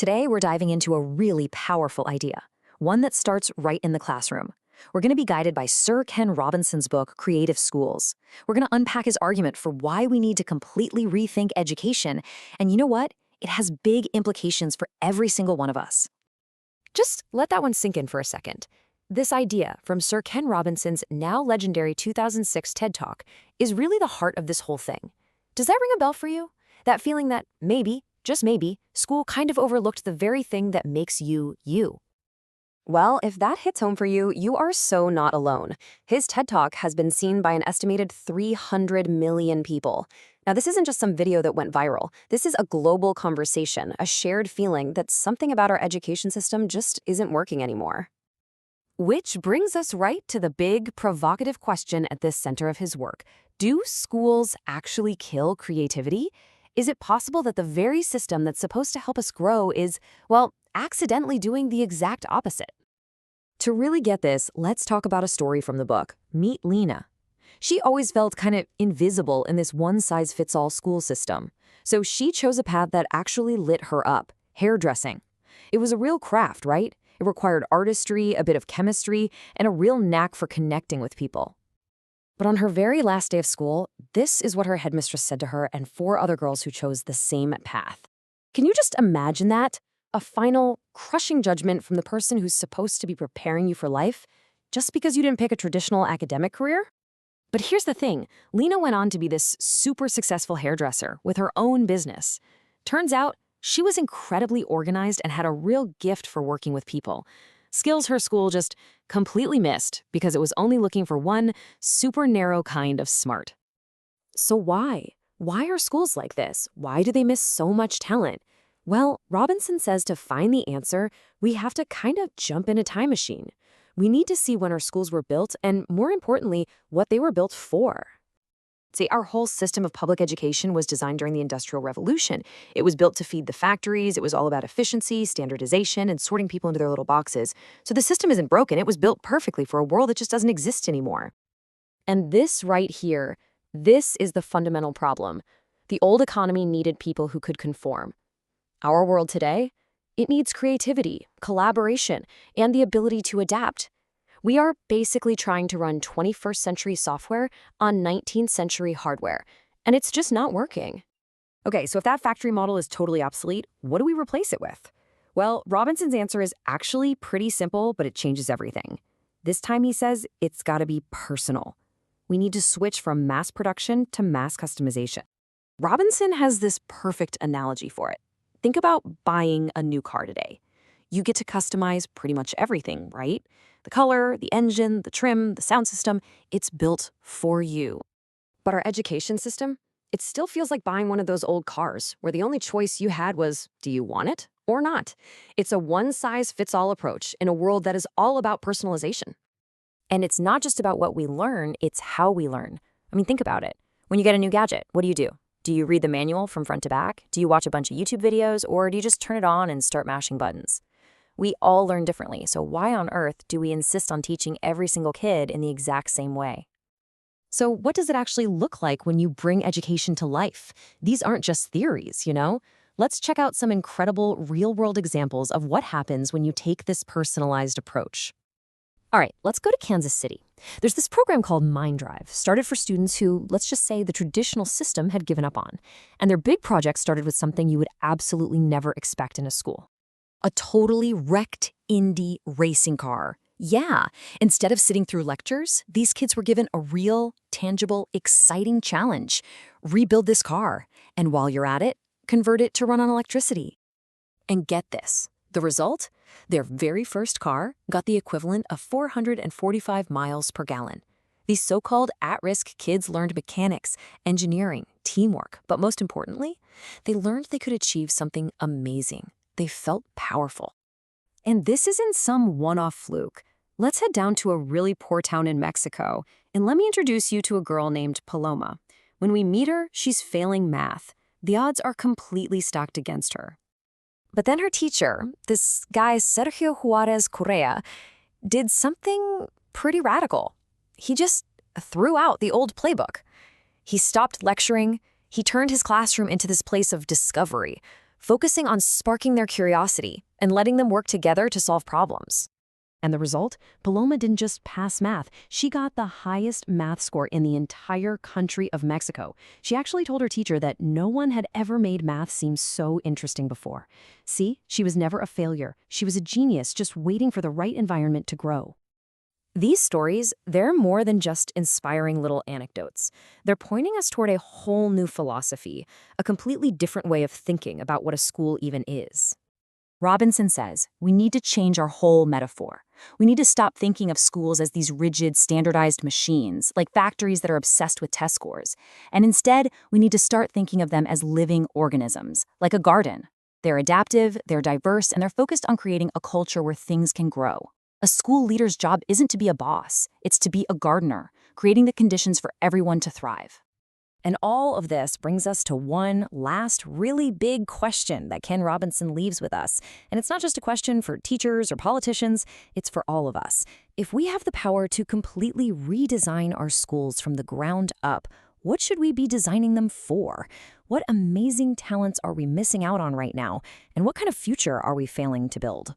Today, we're diving into a really powerful idea, one that starts right in the classroom. We're going to be guided by Sir Ken Robinson's book, Creative Schools. We're going to unpack his argument for why we need to completely rethink education. And you know what? It has big implications for every single one of us. Just let that one sink in for a second. This idea from Sir Ken Robinson's now legendary 2006 TED Talk is really the heart of this whole thing. Does that ring a bell for you? That feeling that maybe, just maybe, school kind of overlooked the very thing that makes you, you. Well, if that hits home for you, you are so not alone. His TED Talk has been seen by an estimated 300 million people. Now, this isn't just some video that went viral. This is a global conversation, a shared feeling that something about our education system just isn't working anymore. Which brings us right to the big, provocative question at the center of his work. Do schools actually kill creativity? Is it possible that the very system that's supposed to help us grow is, well, accidentally doing the exact opposite? To really get this, let's talk about a story from the book. Meet Lena. She always felt kind of invisible in this one-size-fits-all school system. So she chose a path that actually lit her up, hairdressing. It was a real craft, right? It required artistry, a bit of chemistry, and a real knack for connecting with people. But on her very last day of school, this is what her headmistress said to her and 4 other girls who chose the same path. Can you just imagine that? A final, crushing judgment from the person who's supposed to be preparing you for life, just because you didn't pick a traditional academic career? But here's the thing, Lena went on to be this super successful hairdresser with her own business. Turns out, she was incredibly organized and had a real gift for working with people. Skills her school just completely missed because it was only looking for one super narrow kind of smart. So why? Why are schools like this? Why do they miss so much talent? Well, Robinson says to find the answer, we have to kind of jump in a time machine. We need to see when our schools were built and, more importantly, what they were built for. See, our whole system of public education was designed during the Industrial Revolution. It was built to feed the factories. It was all about efficiency, standardization, and sorting people into their little boxes. So the system isn't broken. It was built perfectly for a world that just doesn't exist anymore. And this right here, this is the fundamental problem. The old economy needed people who could conform. Our world today, it needs creativity, collaboration, and the ability to adapt. We are basically trying to run 21st century software on 19th century hardware, and it's just not working. Okay, so if that factory model is totally obsolete, what do we replace it with? Well, Robinson's answer is actually pretty simple, but it changes everything. This time he says it's gotta be personal. We need to switch from mass production to mass customization. Robinson has this perfect analogy for it. Think about buying a new car today. You get to customize pretty much everything, right? The color, the engine, the trim, the sound system, it's built for you. But our education system, it still feels like buying one of those old cars where the only choice you had was, do you want it or not? It's a one-size-fits-all approach in a world that is all about personalization. And it's not just about what we learn, it's how we learn. I mean, think about it. When you get a new gadget, what do? Do you read the manual from front to back? Do you watch a bunch of YouTube videos, or do you just turn it on and start mashing buttons? We all learn differently, so why on earth do we insist on teaching every single kid in the exact same way? So what does it actually look like when you bring education to life? These aren't just theories, you know? Let's check out some incredible real-world examples of what happens when you take this personalized approach. All right, let's go to Kansas City. There's this program called Mind Drive, started for students who, let's just say, the traditional system had given up on. And their big project started with something you would absolutely never expect in a school. A totally wrecked Indy racing car. Yeah, instead of sitting through lectures, these kids were given a real, tangible, exciting challenge. Rebuild this car, and while you're at it, convert it to run on electricity. And get this, the result? Their very first car got the equivalent of 445 miles per gallon. These so-called at-risk kids learned mechanics, engineering, teamwork, but most importantly, they learned they could achieve something amazing. They felt powerful. And this isn't some one-off fluke. Let's head down to a really poor town in Mexico, and let me introduce you to a girl named Paloma. When we meet her, she's failing math. The odds are completely stacked against her. But then her teacher, this guy Sergio Juarez Correa, did something pretty radical. He just threw out the old playbook. He stopped lecturing. He turned his classroom into this place of discovery. focusing on sparking their curiosity and letting them work together to solve problems. And the result? Paloma didn't just pass math. She got the highest math score in the entire country of Mexico. She actually told her teacher that no one had ever made math seem so interesting before. See, she was never a failure. She was a genius just waiting for the right environment to grow. These stories, they're more than just inspiring little anecdotes. They're pointing us toward a whole new philosophy, a completely different way of thinking about what a school even is. Robinson says we need to change our whole metaphor. We need to stop thinking of schools as these rigid, standardized machines, like factories that are obsessed with test scores. And instead, we need to start thinking of them as living organisms, like a garden. They're adaptive, they're diverse, and they're focused on creating a culture where things can grow. A school leader's job isn't to be a boss, it's to be a gardener, creating the conditions for everyone to thrive. And all of this brings us to one last really big question that Ken Robinson leaves with us. And it's not just a question for teachers or politicians, it's for all of us. If we have the power to completely redesign our schools from the ground up, what should we be designing them for? What amazing talents are we missing out on right now? And what kind of future are we failing to build?